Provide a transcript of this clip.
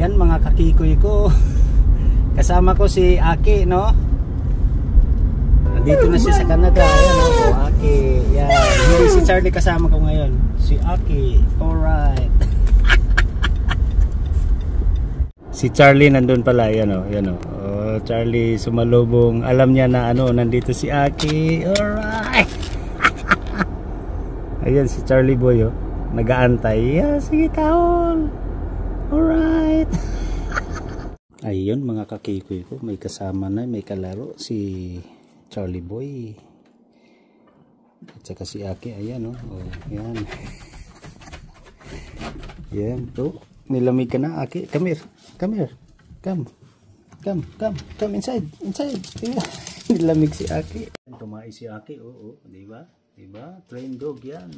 Ayan mga kakikoy ko. Kasama ko si Aki, no? Dito na siya sa Canada. Ayan, no? So, Aki. Yan. Hindi si Charlie kasama ko ngayon. Si Aki. Alright. Si Charlie nandun pala. Yan, o. Yan, o. Oh, Charlie sumalubong. Alam niya na ano, nandito si Aki. Alright. Ayan si Charlie boy, oh. Nag-aantay. Yeah, sige taon. Alright. Ayun mga kakikoy ko, may kasama na, may kalaro si Charlie boy. At saka si Aki, ayan oh. Oh, yan. Yan to. Nilamig ka na, Aki. Come here. Come here. Come. Come, come. Come inside. Inside. Nilamig si Aki. Tumae si Aki, oo, oh, oh. Di ba? Diba? Train dog yan.